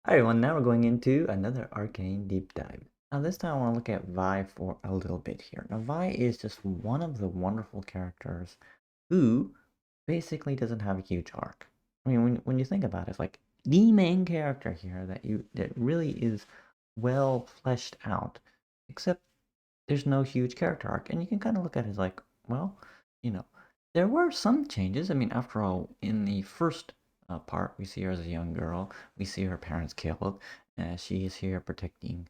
Hi everyone, now we're going into another Arcane deep dive. Now this time I want to look at Vi for a little bit here. Now Vi is just one of the wonderful characters who basically doesn't have a huge arc. I mean, when you think about it, it's like the main character here that really is well fleshed out, except there's no huge character arc, and you can kind of look at it as like, well, you know, there were some changes. I mean, after all, in the first part, we see her as a young girl. We see her parents killed. She is here protecting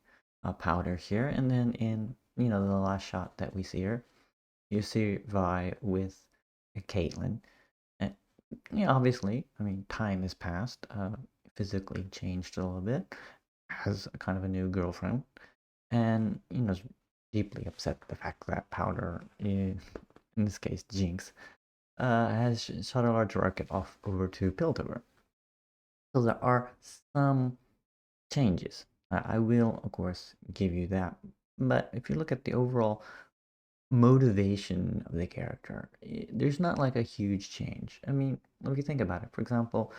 Powder here, and then in the last shot that we see her, you see Vi with Caitlyn. And obviously, I mean, time has passed. Physically changed a little bit. Has a kind of a new girlfriend, and is deeply upset with the fact that Powder, in this case Jinx, has shot a large rocket off over to Piltover. So there are some changes. I will, of course, give you that. But if you look at the overall motivation of the character, there's not like a huge change. I mean, if you think about it, for example,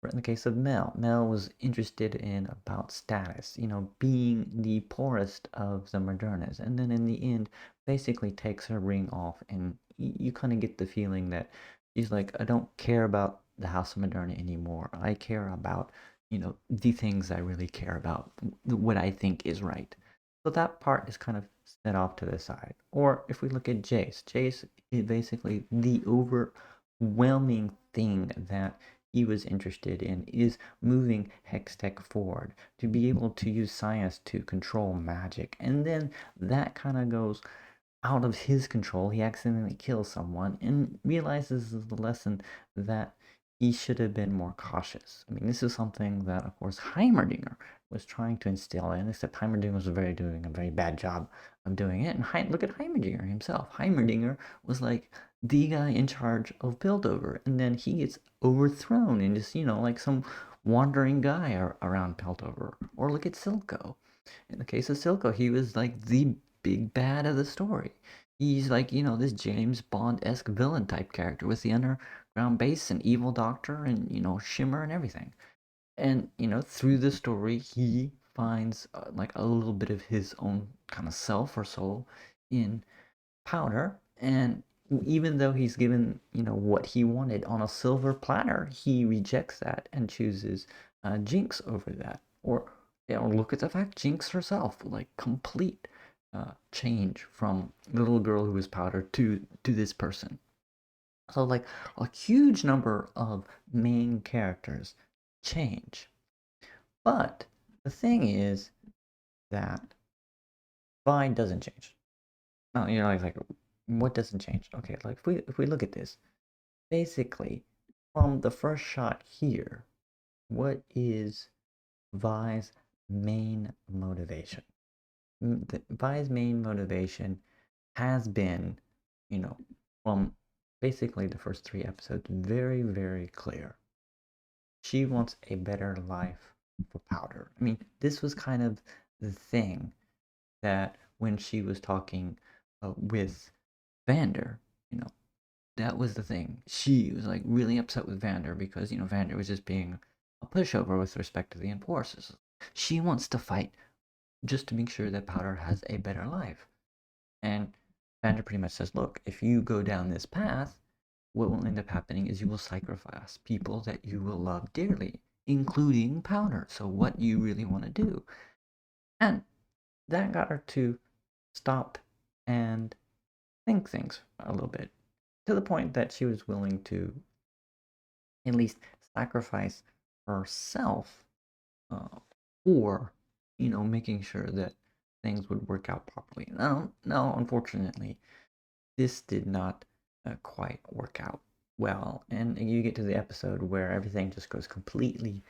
in the case of Mel, Mel was interested in about status, being the poorest of the Modernas, and then in the end, basically takes her ring off, and you kind of get the feeling that she's like, I don't care about the House of Moderna anymore. I care about, the things I really care about, what I think is right. So that part is kind of set off to the side. Or if we look at Jace, Jace is basically the overwhelming thing that he was interested in is moving Hextech forward to be able to use science to control magic. And then that kind of goes out of his control. He accidentally kills someone and realizes the lesson that he should have been more cautious. I mean, this is something that, of course, Heimerdinger was trying to instill in, except Heimerdinger was doing a very bad job of doing it. And look at Heimerdinger himself. Heimerdinger was like the guy in charge of Piltover, and then he gets overthrown and just, like some wandering guy around Piltover. Or look at Silco. In the case of Silco, he was like the big bad of the story. He's like, this James Bond-esque villain type character with the underground base and evil doctor and, Shimmer and everything. And, through the story, he finds like a little bit of his own kind of self or soul in Powder. And even though he's given, what he wanted on a silver platter, he rejects that and chooses Jinx over that. Or look at the fact Jinx herself, like complete change from little girl who was Powder to this person. So like a huge number of main characters change. But the thing is that Vine doesn't change. No, like what doesn't change? Okay, like if we look at this, basically from the first shot here, what is Vi's main motivation? Vi's main motivation has been, you know, from basically the first three episodes, very, very clear. She wants a better life for Powder. I mean, this was kind of the thing that when she was talking with Vander, you know, that was the thing. She was like really upset with Vander because, Vander was just being a pushover with respect to the enforcers. She wants to fight just to make sure that Powder has a better life. And Vander pretty much says, look, if you go down this path, what will end up happening is you will sacrifice people that you will love dearly, including Powder. So what you really want to do. And that got her to stop and think things a little bit, to the point that she was willing to at least sacrifice herself uh, for, making sure that things would work out properly. Now, unfortunately, this did not quite work out well, and you get to the episode where everything just goes completely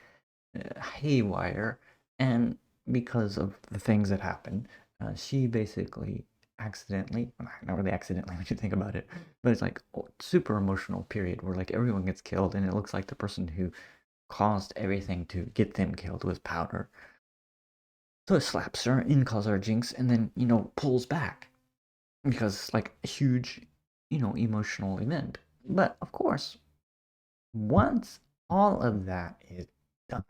haywire, and because of the things that happen, she basically accidentally, well, not really accidentally when you think about it, but it's like super emotional period where like everyone gets killed, and it looks like the person who caused everything to get them killed was Powder. So it slaps her and calls her a Jinx, and then pulls back because it's like a huge, emotional event. But of course, once all of that is done,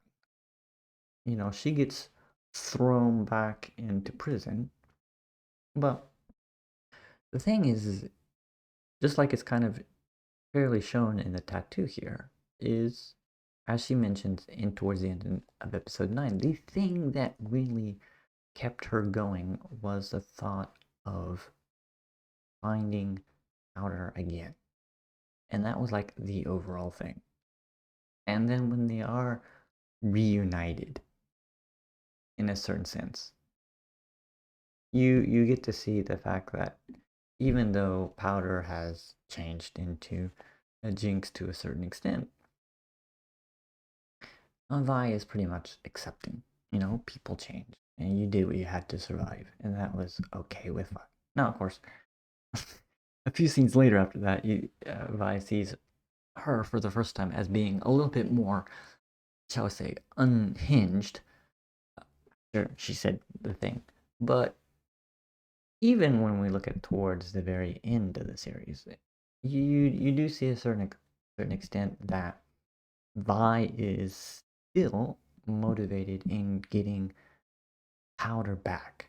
she gets thrown back into prison. But the thing is just like it's kind of clearly shown in the tattoo here, is as she mentions in towards the end of episode 9, the thing that really kept her going was the thought of finding Powder again. And that was like the overall thing. And then when they are reunited in a certain sense, you get to see the fact that even though Powder has changed into a Jinx to a certain extent, Vi is pretty much accepting. People change, and you did what you had to survive, and that was okay with Vi. Now, of course, a few scenes later after that, Vi sees her for the first time as being a little bit more, shall I say, unhinged. Sure, she said the thing, but even when we look at towards the very end of the series, you do see a certain extent that Vi is still motivated in getting Powder back.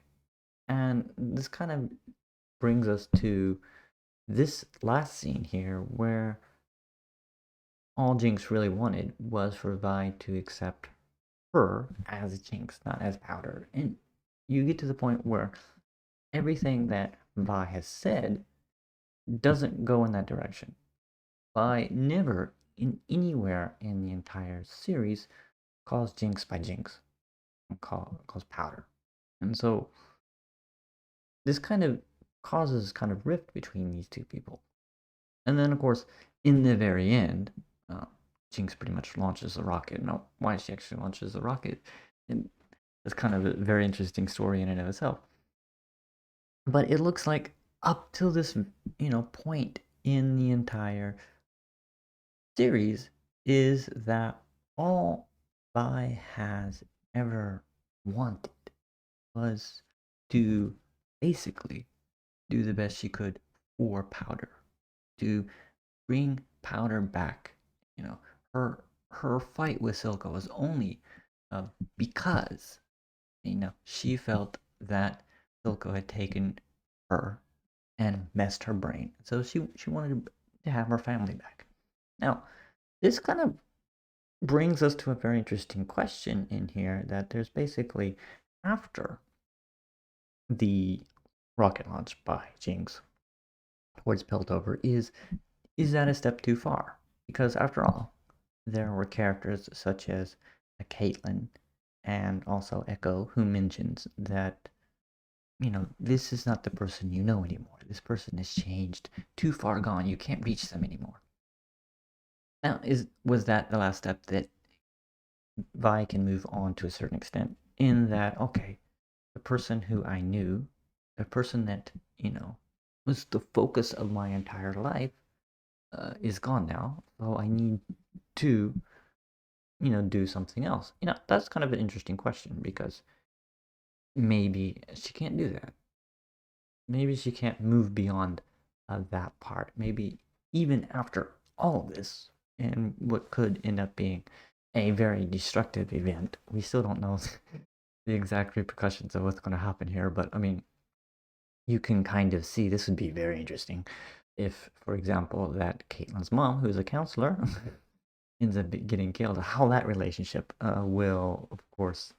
And this kind of brings us to this last scene here where all Jinx really wanted was for Vi to accept her as Jinx, not as Powder. And you get to the point where everything that Vi has said doesn't go in that direction. Vi never, in anywhere in the entire series, calls Jinx by Jinx and calls Powder. And so this kind of causes kind of rift between these two people. And then, of course, in the very end, Jinx pretty much launches the rocket. Now, why she actually launches the rocket, and it's kind of a very interesting story in and of itself. But it looks like up till this, point in the entire series is that all Vi has ever wanted was to basically do the best she could for Powder, to bring Powder back. Her fight with Silco was only because she felt that Silco had taken her and messed her brain. So she wanted to have her family back. Now, this kind of brings us to a very interesting question in here that there's basically after the rocket launch by Jinx towards Piltover is that a step too far? Because after all, there were characters such as Caitlyn and also Echo who mentions that this is not the person you know anymore. This person has changed, too far gone. You can't reach them anymore. Now, was that the last step that Vi can move on to a certain extent? In that, okay, the person who I knew, the person that was the focus of my entire life, is gone now. So I need to, do something else. That's kind of an interesting question because maybe she can't do that. Maybe she can't move beyond that part. Maybe even after all of this and what could end up being a very destructive event, we still don't know the exact repercussions of what's going to happen here. But I mean, you can kind of see this would be very interesting if, for example, that Caitlyn's mom, who's a counselor, ends up getting killed. How that relationship will, of course,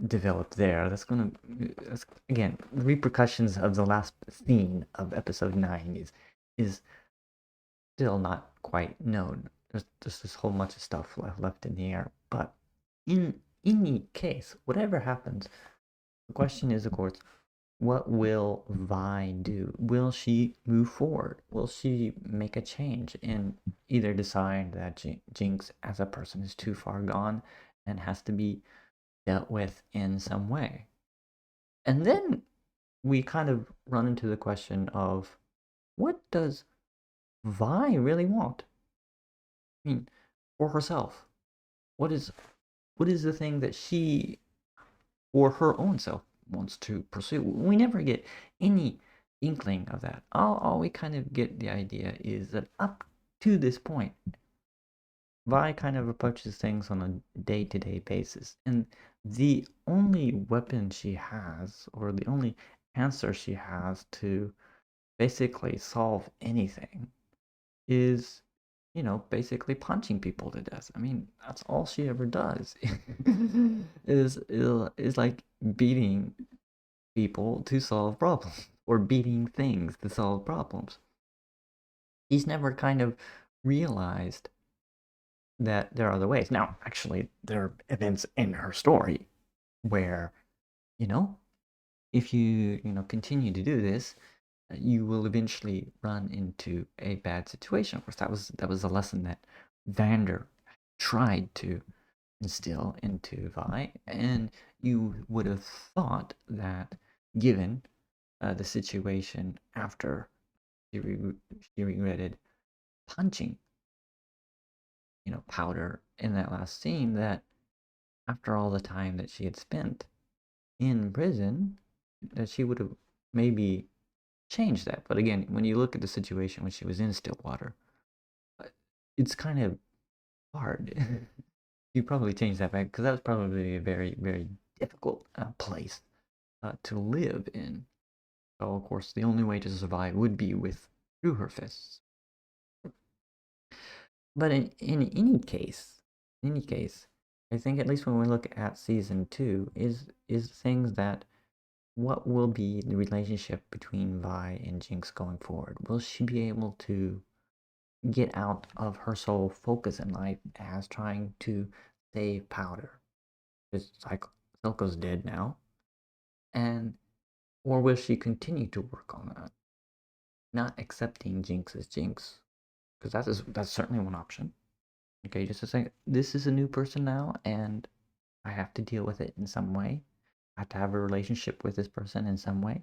develop there. That's again, the repercussions of the last scene of episode 9 is still not quite known. There's just this whole bunch of stuff left in the air. But in any case, whatever happens, the question is, of course, what will Vi do? Will she move forward? Will she make a change and either decide that Jinx as a person is too far gone and has to be dealt with in some way? And then we kind of run into the question of what does Vi really want? I mean, for herself. What is the thing that she or her own self wants to pursue? We never get any inkling of that. All we kind of get the idea is that up to this point, Vi kind of approaches things on a day-to-day basis, and the only weapon she has, or the only answer she has to basically solve anything is, basically punching people to death. I mean, that's all she ever does. is like beating people to solve problems or beating things to solve problems. He's never kind of realized that there are other ways. Now, actually, there are events in her story where, you know, if you continue to do this, you will eventually run into a bad situation. Of course, that was a lesson that Vander tried to instill into Vi, and you would have thought that given the situation after she regretted punching, Powder in that last scene, that after all the time that she had spent in prison, that she would have maybe changed that. But again, when you look at the situation when she was in Stillwater, it's kind of hard. You probably changed that back because that was probably a very, very difficult place to live in. So, of course, the only way to survive would be with through her fists. But in any case, I think at least when we look at season 2, is things that what will be the relationship between Vi and Jinx going forward? Will she be able to get out of her sole focus in life as trying to save Powder? Because like Silco's dead now, and or will she continue to work on that, not accepting Jinx as Jinx? Because that's certainly one option. Okay, just to say this is a new person now, and I have to deal with it in some way. I have to have a relationship with this person in some way.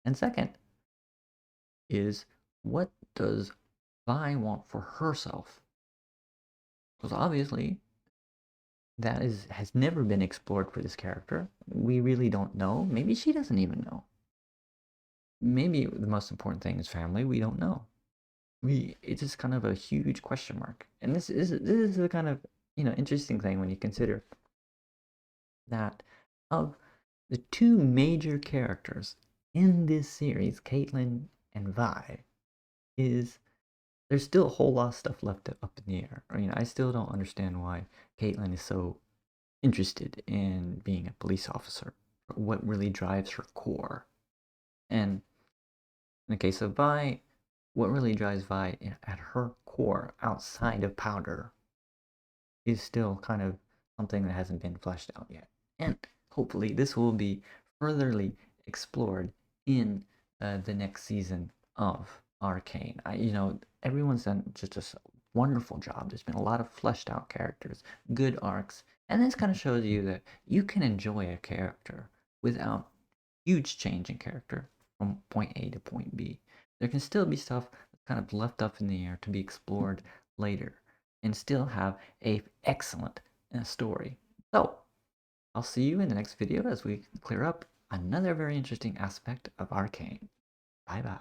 And second is, what does Vi want for herself? Because obviously that has never been explored for this character. We really don't know. Maybe she doesn't even know. Maybe the most important thing is family. We don't know. It's just kind of a huge question mark. And this is a kind of interesting thing when you consider that of the two major characters in this series, Caitlyn and Vi, is there's still a whole lot of stuff left up in the air. I mean, I still don't understand why Caitlyn is so interested in being a police officer. What really drives her core? And in the case of Vi, what really drives Vi at her core outside of Powder is still kind of something that hasn't been fleshed out yet. And hopefully, this will be furtherly explored in the next season of Arcane. Everyone's done just a wonderful job. There's been a lot of fleshed out characters, good arcs, and this kind of shows you that you can enjoy a character without huge change in character from point A to point B. There can still be stuff that's kind of left up in the air to be explored later and still have a excellent story. So, I'll see you in the next video as we clear up another very interesting aspect of Arcane. Bye bye.